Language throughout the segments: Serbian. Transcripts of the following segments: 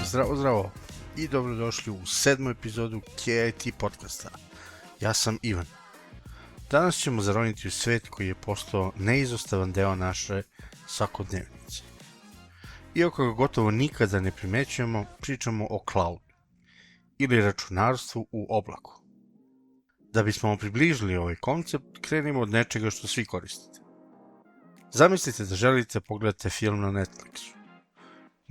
Zdravo, zdravo i dobrodošli u 7. epizodu KIT podcasta. Ja sam Ivan. Danas ćemo zaroniti u svet koji je postao neizostavan deo naše svakodnevnice. Iako ga gotovo nikada ne primećujemo, pričamo o cloudu ili računarstvu u oblaku. Da bismo vam približili ovaj koncept, krenimo od nečega što svi koristite. Zamislite da želite pogledate film na Netflixu.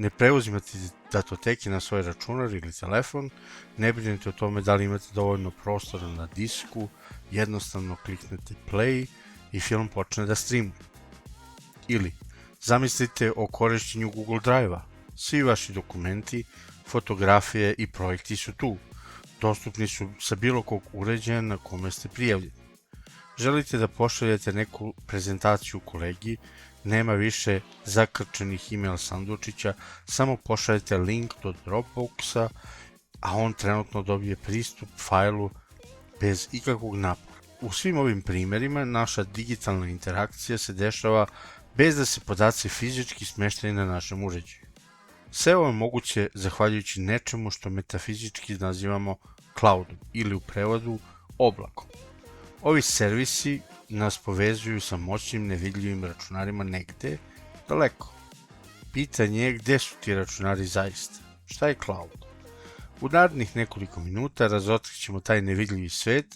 Ne preuzimate datoteke na svoj računar ili telefon, ne brinete o tome da li imate dovoljno prostora na disku, jednostavno kliknete play i film počne da streamuje. Ili zamislite o korišćenju Google Drive-a. Svi vaši dokumenti, fotografije i projekti su tu. Dostupni su sa bilo kog uređaja na kome ste prijavljeni. Želite da pošaljete neku prezentaciju kolegi, nema više zakrčenih email sandučića, samo pošaljete link do Dropboxa, a on trenutno dobije pristup fajlu bez ikakvog napora. U svim ovim primjerima naša digitalna interakcija se dešava bez da se podaci fizički smeštaju na našem uređaju. Sve ovo je moguće zahvaljujući nečemu što metafizički nazivamo cloudom ili u prevodu oblakom. Ovi servisi nas povezuju sa moćnim nevidljivim računarima negde daleko. Pitanje je gde su ti računari zaista? Šta je cloud? U narednih nekoliko minuta razotkrit ćemo taj nevidljivi svet,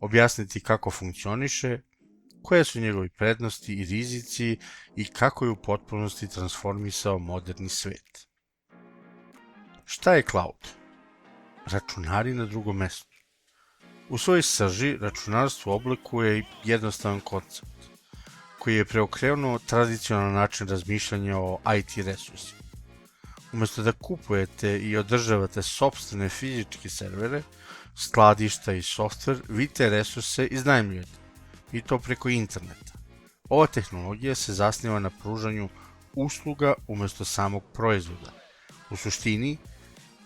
objasniti kako funkcioniše, koje su njegovi prednosti i rizici i kako je u potpunosti transformisao moderni svet. Šta je cloud? Računari na drugom mestu. U svojoj srži računarstvo u oblaku je jednostavan koncept koji je preokrenuo tradicionalan način razmišljanja o IT resursima. Umesto da kupujete i održavate sopstvene fizičke servere, skladišta i softver, vi te resurse iznajmljujete i to preko interneta. Ova tehnologija se zasniva na pružanju usluga umesto samog proizvoda. U suštini,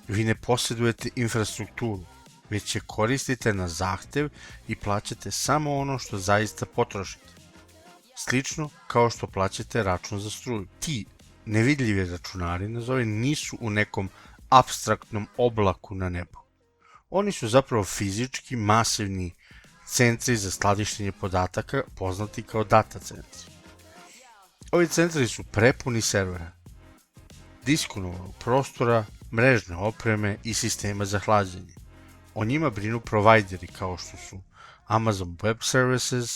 vi ne posjedujete infrastrukturu, već je koristite na zahtev i plaćate samo ono što zaista potrošite. Slično kao što plaćate račun za struju. Ti nevidljivi računari, nazove, nisu u nekom apstraktnom oblaku na nebu. Oni su zapravo fizički masivni centri za skladištenje podataka, poznati kao data centri. Ovi centri su prepuni servera, diskonovog prostora, mrežne opreme i sistema za hlađenje. O njima brinu provajderi kao što su Amazon Web Services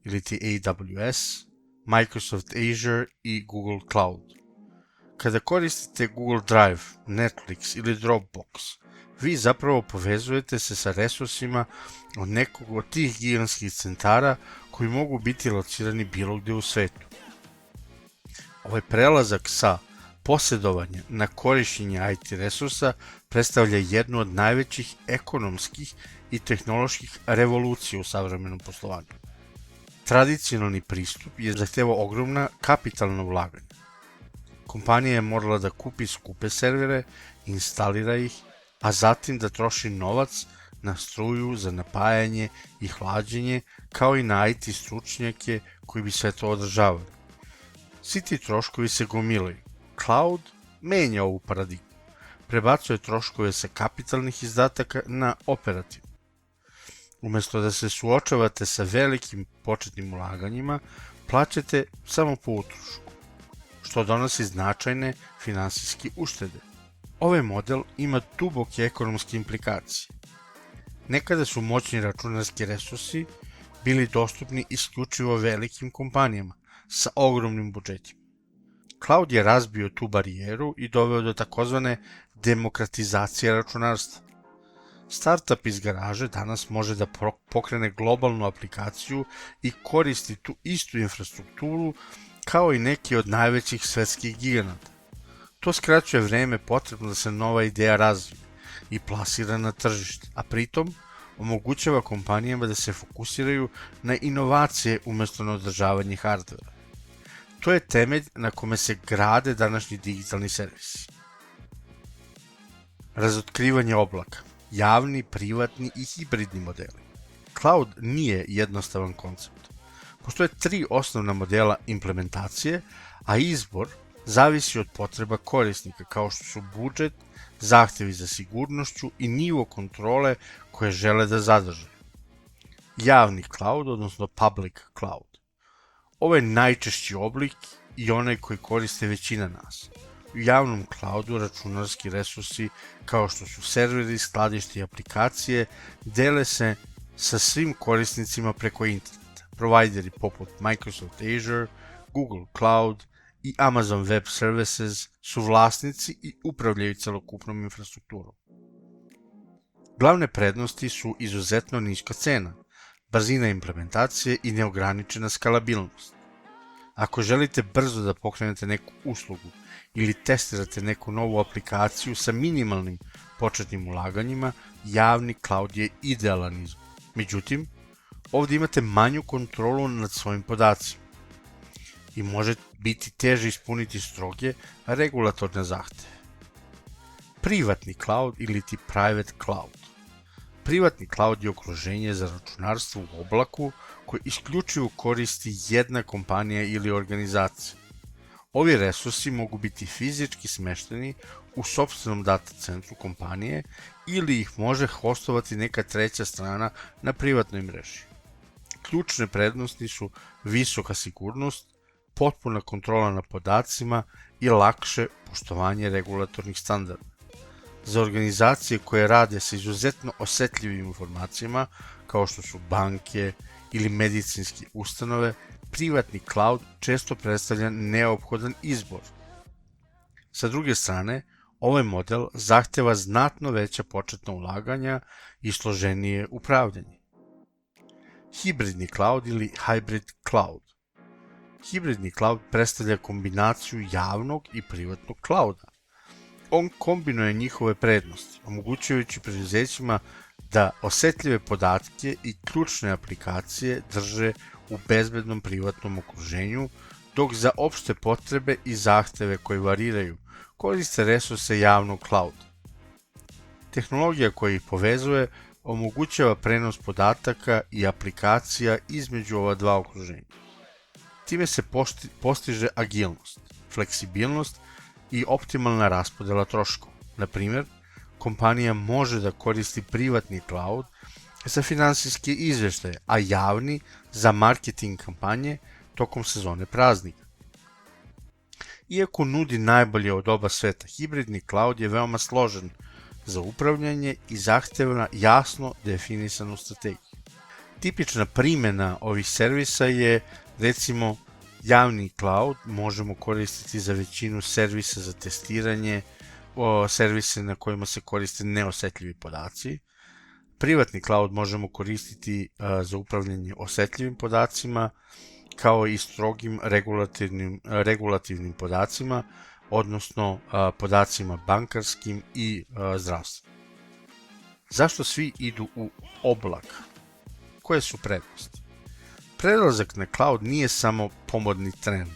ili ti AWS, Microsoft Azure i Google Cloud. Kada koristite Google Drive, Netflix ili Dropbox, vi zapravo povezujete se sa resursima od nekog od tih gigantskih centara koji mogu biti locirani bilo gde u svetu. Ovaj prelazak sa posjedovanja na korišćenje IT resursa predstavlja jednu od najvećih ekonomskih i tehnoloških revolucija u savremenom poslovanju. Tradicionalni pristup je zahtevao ogromna kapitalna ulaganja. Kompanija je morala da kupi skupe servere, instalira ih, a zatim da troši novac na struju za napajanje i hlađenje, kao i na IT stručnjake koji bi sve to održavali. Svi ti troškovi se gomilaju. Cloud menja ovu paradigmu, prebacuje troškove sa kapitalnih izdataka na operativne. Umesto da se suočavate sa velikim početnim ulaganjima, plaćate samo po utrošku, što donosi značajne finansijske uštede. Ovaj model ima duboke ekonomske implikacije. Nekada su moćni računarski resursi bili dostupni isključivo velikim kompanijama sa ogromnim budžetima. Cloud je razbio tu barijeru i doveo do takozvane demokratizacije računarstva. Startup iz garaže danas može da pokrene globalnu aplikaciju i koristi tu istu infrastrukturu kao i neki od najvećih svetskih giganata. To skraćuje vreme potrebno da se nova ideja razvije i plasira na tržište, a pritom omogućava kompanijama da se fokusiraju na inovacije umesto na održavanje hardvera. To je temelj na kome se grade današnji digitalni servisi. Razotkrivanje oblaka, javni, privatni i hibridni modeli. Cloud nije jednostavan koncept. Postoje 3 osnovna modela implementacije, a izbor zavisi od potreba korisnika, kao što su budžet, zahtevi za sigurnošću i nivo kontrole koje žele da zadrže. Javni cloud, odnosno public cloud. Ovo je najčešći oblik i onaj koji koriste većina nas. U javnom cloudu računarski resursi kao što su serveri, skladište i aplikacije dele se sa svim korisnicima preko interneta. Provideri poput Microsoft Azure, Google Cloud i Amazon Web Services su vlasnici i upravljaju celokupnom infrastrukturom. Glavne prednosti su izuzetno niska cena, brzina implementacije i neograničena skalabilnost. Ako želite brzo da pokrenete neku uslugu ili testirate neku novu aplikaciju sa minimalnim početnim ulaganjima, javni cloud je idealan izbor. Međutim, ovdje imate manju kontrolu nad svojim podacima i može biti teže ispuniti stroge regulatorne zahteve. Privatni cloud ili ti private cloud. Privatni cloud je okruženje za računarstvo u oblaku koje isključivo koristi jedna kompanija ili organizacija. Ovi resursi mogu biti fizički smešteni u sopstvenom data centru kompanije ili ih može hostovati neka treća strana na privatnoj mreži. Ključne prednosti su visoka sigurnost, potpuna kontrola nad podacima i lakše poštovanje regulatornih standarda. Za organizacije koje rade sa izuzetno osetljivim informacijama, kao što su banke ili medicinske ustanove, privatni cloud često predstavlja neophodan izbor. Sa druge strane, ovaj model zahteva znatno veća početna ulaganja i složenije upravljanje. Hibridni cloud ili hybrid cloud. Hibridni cloud predstavlja kombinaciju javnog i privatnog clouda. On kombinuje njihove prednosti, omogućujući preduzećima da osetljive podatke i ključne aplikacije drže u bezbednom privatnom okruženju, dok za opšte potrebe i zahteve koje variraju koriste resurse javnog clouda. Tehnologija koja ih povezuje omogućava prenos podataka i aplikacija između ova dva okruženja. Time se postiže agilnost, fleksibilnost i optimalna raspodela troškova. Na primjer, kompanija može da koristi privatni cloud za finansijske izveštaje, a javni za marketing kampanje tokom sezone praznika. Iako nudi najbolje od oba sveta, hibridni cloud je veoma složen za upravljanje i zahteva jasno definisanu strategiju. Tipična primjena ovih servisa je, recimo, javni cloud možemo koristiti za većinu servisa za testiranje, servise na kojima se koriste neosetljivi podaci. Privatni cloud možemo koristiti za upravljanje osetljivim podacima, kao i strogim regulativnim podacima, odnosno podacima bankarskim i zdravstvenim. Zašto svi idu u oblak? Koje su prednosti? Prelazak na cloud nije samo pomodni trend.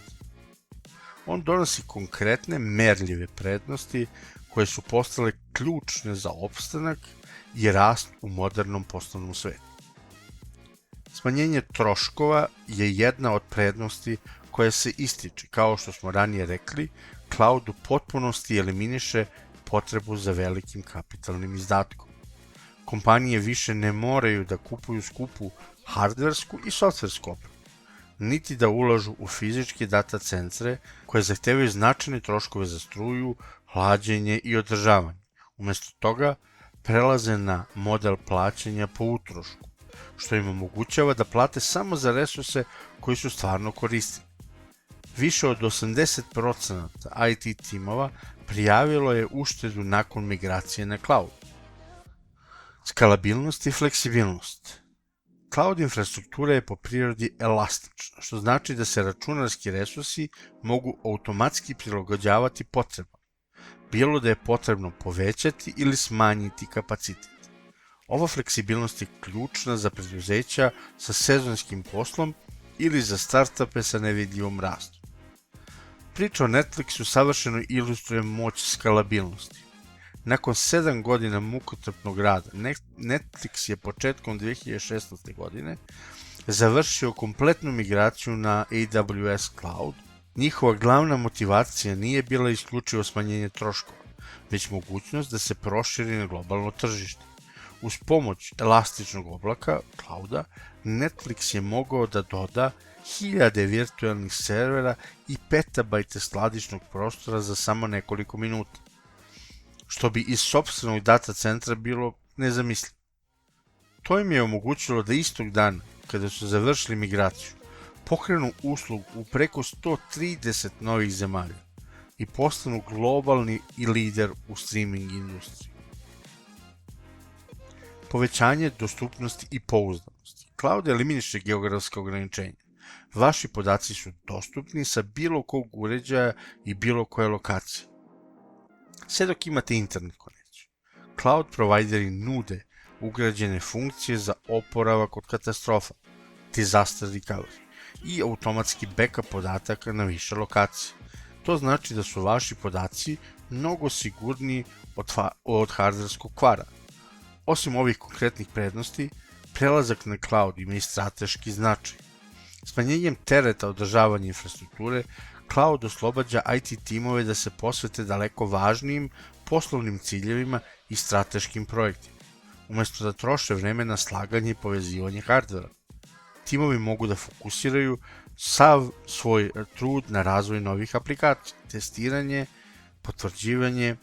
On donosi konkretne, merljive prednosti koje su postale ključne za opstanak i rast u modernom poslovnom svetu. Smanjenje troškova je jedna od prednosti koja se ističe. Kao što smo ranije rekli, cloud u potpunosti eliminiše potrebu za velikim kapitalnim izdatkom. Kompanije više ne moraju da kupuju skupu hardversku i softversku opremu, niti da ulažu u fizičke data centre koje zahtevaju značajne troškove za struju, hlađenje i održavanje. Umesto toga, prelaze na model plaćanja po utrošku, što im omogućava da plate samo za resurse koji su stvarno koristili. Više od 80% IT timova prijavilo je uštedu nakon migracije na cloud. Skalabilnost i fleksibilnost. Cloud infrastruktura je po prirodi elastična, što znači da se računarski resursi mogu automatski prilagođavati potrebama, bilo da je potrebno povećati ili smanjiti kapacitet. Ova fleksibilnost je ključna za preduzeća sa sezonskim poslom ili za startupe sa nevidljivom rastom. Priča o Netflixu savršeno ilustruje moć skalabilnosti. Nakon 7 godina mukotrpnog rada, Netflix je početkom 2016. godine završio kompletnu migraciju na AWS Cloud, Njihova glavna motivacija nije bila isključivo smanjenje troškova, već mogućnost da se proširi na globalno tržište. Uz pomoć elastičnog oblaka, clouda, Netflix je mogao da doda 1000 virtualnih servera i petabajte skladišnog prostora za samo nekoliko minuta, što bi iz sopstvenog data centra bilo nezamislivo. To im je omogućilo da istog dana, kada su završili migraciju, pokrenu uslugu u preko 130 novih zemalja i postanu globalni i lider u streaming industriji. Povećanje dostupnosti i pouzdanosti. Cloud eliminiše geografske ograničenja. Vaši podaci su dostupni sa bilo kog uređaja i bilo koje lokacije. Sve dok imate internet konekciju. Cloud provideri nude ugrađene funkcije za oporavak od katastrofa, disaster recovery i automatski backup podataka na više lokacije. To znači da su vaši podaci mnogo sigurniji od hardverskog kvara. Osim ovih konkretnih prednosti, prelazak na cloud ima i strateški značaj. Smanjenjem tereta održavanja infrastrukture, cloud oslobađa IT timove da se posvete daleko važnijim poslovnim ciljevima i strateškim projektima, umesto da troše vreme na slaganje i povezivanje hardvera. Timovi mogu da fokusiraju sav svoj trud na razvoj novih aplikacija, testiranje, potvrđivanje,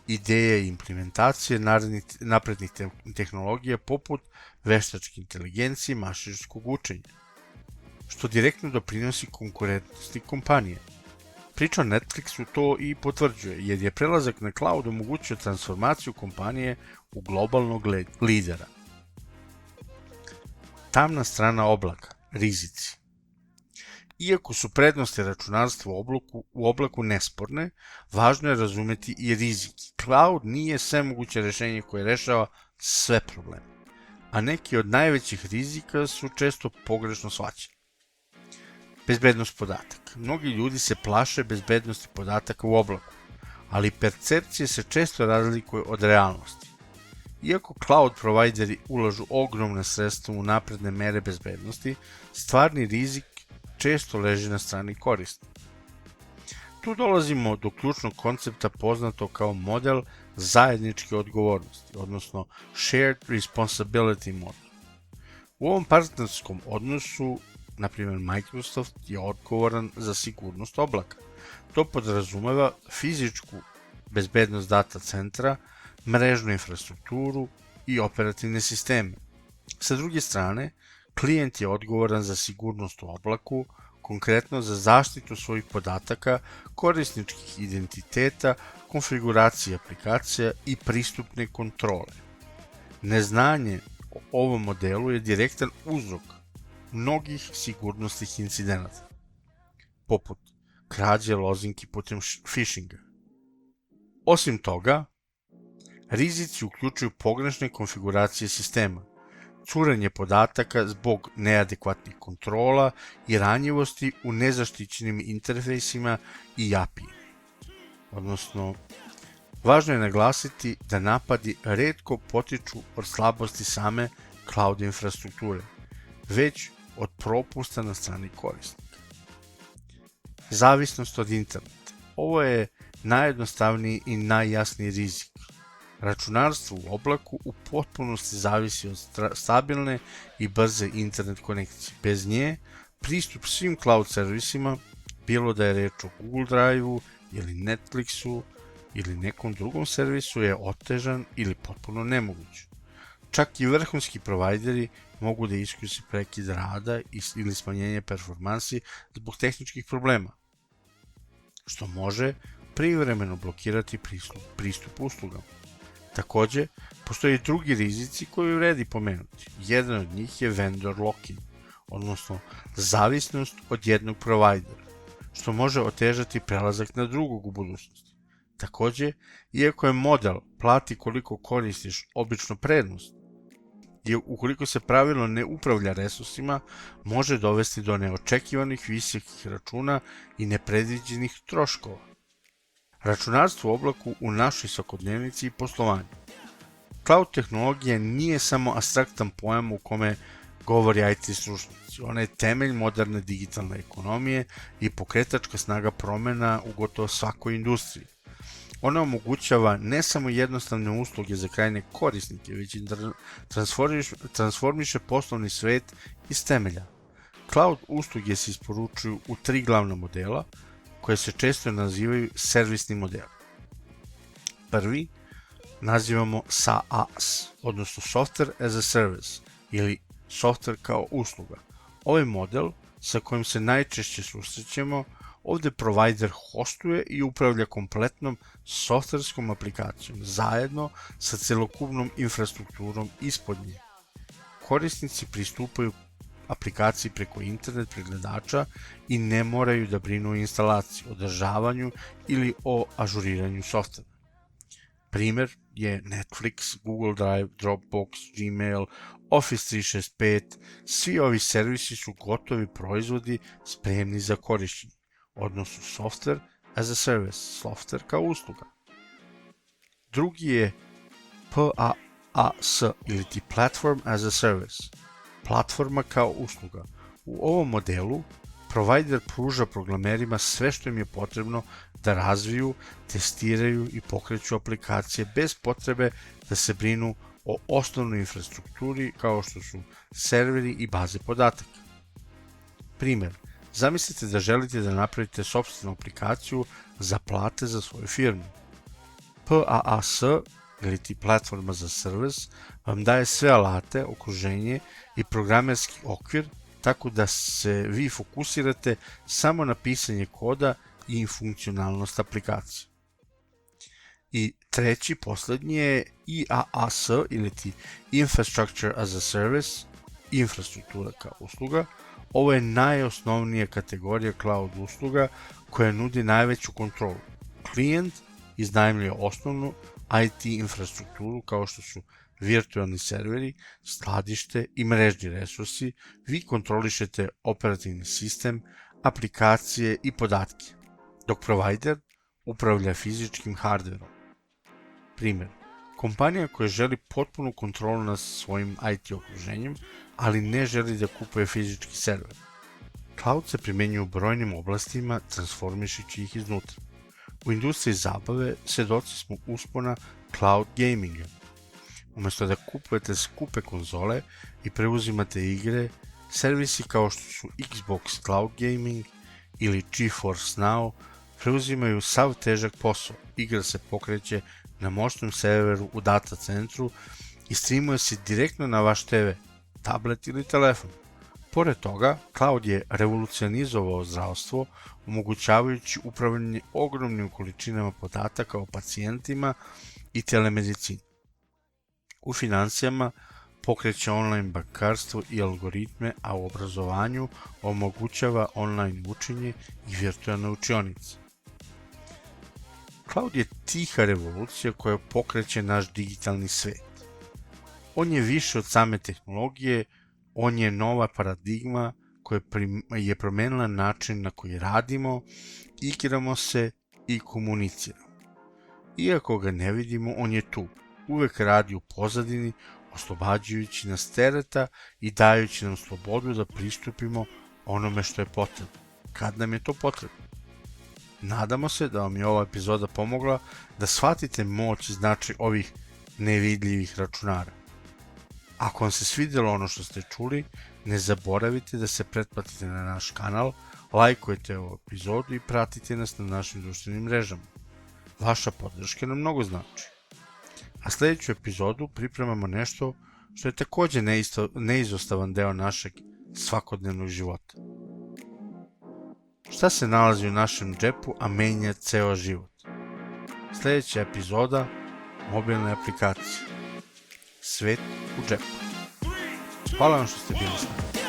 ideje i implementacije naprednih tehnologija poput veštačke inteligencije i mašinskog učenja, što direktno doprinosi konkurentnosti kompanije. Priča o Netflixu to i potvrđuje, jer je prelazak na cloud omogućio transformaciju kompanije u globalnog lidera. Tamna strana oblaka, rizici. Iako su prednosti računarstva u oblaku nesporne, važno je razumeti i rizik. Cloud nije svemoguće rešenje koje rešava sve probleme, a neki od najvećih rizika su često pogrešno shvaćeni. Bezbednost podataka. Mnogi ljudi se plaše bezbednosti podataka u oblaku, ali percepcije se često razlikuju od realnosti. Iako cloud provideri ulažu ogromne sredstva u napredne mere bezbednosti, stvarni rizik često leži na strani korisnika. Tu dolazimo do ključnog koncepta poznatog kao model zajedničke odgovornosti, odnosno shared responsibility model. U ovom partnerskom odnosu, na primjer Microsoft je odgovoran za sigurnost oblaka. To podrazumeva fizičku bezbednost data centra, mrežnu infrastrukturu i operativne sisteme. Sa druge strane, klijent je odgovoran za sigurnost u oblaku, konkretno za zaštitu svojih podataka, korisničkih identiteta, konfiguracije aplikacija i pristupne kontrole. Neznanje o ovom modelu je direktan uzrok mnogih sigurnosnih incidenata, poput krađe lozinki putem phishinga. Osim toga, rizici uključuju pogrešne konfiguracije sistema, curenje podataka zbog neadekvatnih kontrola i ranjivosti u nezaštićenim interfejsima i API. Odnosno, važno je naglasiti da napadi retko potiču od slabosti same cloud infrastrukture, već od propusta na strani korisnika. Zavisnost od interneta. Ovo je najjednostavniji i najjasniji rizik. Računarstvo u oblaku u potpunosti zavisi od stabilne i brze internet konekcije. Bez nje, pristup svim cloud servisima, bilo da je reč o Google Drive-u ili Netflixu ili nekom drugom servisu, je otežan ili potpuno nemoguć. Čak i vrhunski provajderi mogu da iskuse prekid rada ili smanjenje performansi zbog tehničkih problema, što može privremeno blokirati pristup uslugama. Takođe, postoje i drugi rizici koji vredi pomenuti. Jedan od njih je vendor lock-in, odnosno zavisnost od jednog provajdera, što može otežati prelazak na drugog u budućnosti. Takođe, iako je model plati koliko koristiš obično prednost, ukoliko se pravilno ne upravlja resursima, može dovesti do neočekivanih visokih računa i nepredviđenih troškova. Računarstvo u oblaku u našoj svakodnevnici i poslovanju. Cloud tehnologija nije samo apstraktan pojam u kome govori IT stručnjaci. Ona je temelj moderne digitalne ekonomije i pokretačka snaga promena u gotovo svakoj industriji. Ona omogućava ne samo jednostavne usluge za krajnje korisnike, već i transformiše poslovni svet iz temelja. Cloud usluge se isporučuju u 3 glavna modela, koje se često nazivaju servisni modeli. Prvi nazivamo SaaS, odnosno Software as a Service, ili software kao usluga. Ovaj model, sa kojim se najčešće susrećemo, ovde provider hostuje i upravlja kompletnom softverskom aplikacijom zajedno sa celokupnom infrastrukturom ispod nje. Korisnici pristupaju aplikaciji preko internet pregledača i ne moraju da brinu o instalaciji, održavanju ili o ažuriranju softvera. Primer je Netflix, Google Drive, Dropbox, Gmail, Office 365, svi ovi servisi su gotovi proizvodi spremni za korišćenje, odnosno Software as a Service, software kao usluga. Drugi je PaaS ili ti Platform as a Service, platforma kao usluga. U ovom modelu provider pruža programerima sve što im je potrebno da razviju, testiraju i pokreću aplikacije bez potrebe da se brinu o osnovnoj infrastrukturi kao što su serveri i baze podataka. Primer, zamislite da želite da napravite sopstvenu aplikaciju za plate za svoju firmu. PaaS ili ti platforma za servis vam daje sve alate, okruženje i programerski okvir tako da se vi fokusirate samo na pisanje koda i funkcionalnost aplikacije. I treći, poslednji je IaaS ili ti Infrastructure as a Service, infrastruktura kao usluga. Ovo je najosnovnija kategorija cloud usluga koja nudi najveću kontrolu. Klijent iznajmljuje osnovnu IT infrastrukturu kao što su virtualni serveri, skladište i mrežni resursi, vi kontrolišete operativni sistem, aplikacije i podatke, dok provider upravlja fizičkim hardverom. Primer, kompanija koja želi potpunu kontrolu nad svojim IT okruženjem, ali ne želi da kupuje fizički server. Cloud se primenjuje u brojnim oblastima, transformišući ih iznutra. U industriji zabave svedoci smo uspona cloud gaminga. Umesto da kupujete skupe konzole i preuzimate igre, servisi kao što su Xbox Cloud Gaming ili GeForce Now preuzimaju sav težak posao. Igra se pokreće na moćnom serveru u data centru i streamuje se direktno na vaš TV, tablet ili telefon. Pored toga, cloud je revolucionizovao zdravstvo, omogućavajući upravljanje ogromnim količinama podataka o pacijentima i telemedicini. U financijama pokreće online bankarstvo i algoritme, a u obrazovanju omogućava online učenje i virtualne učionice. Cloud je tiha revolucija koja pokreće naš digitalni svet. On je više od same tehnologije, on je nova paradigma koja je promenila način na koji radimo, igramo se i komuniciramo. Iako ga ne vidimo, on je tu. Uvek radi u pozadini, oslobađajući nas tereta i dajući nam slobodu da pristupimo onome što je potrebno, kad nam je to potrebno. Nadamo se da vam je ova epizoda pomogla da shvatite moć i značaj ovih nevidljivih računara. Ako vam se svidjelo ono što ste čuli, ne zaboravite da se pretplatite na naš kanal, lajkujete ovu epizodu i pratite nas na našim društvenim mrežama. Vaša podrška nam mnogo znači. A sljedeću epizodu pripremamo nešto što je također neizostavan deo našeg svakodnevnog života. Šta se nalazi u našem džepu, a menja ceo život? Sljedeća epizoda, mobilne aplikacije. Svet u džepu. Hvala vam što ste bili s nama.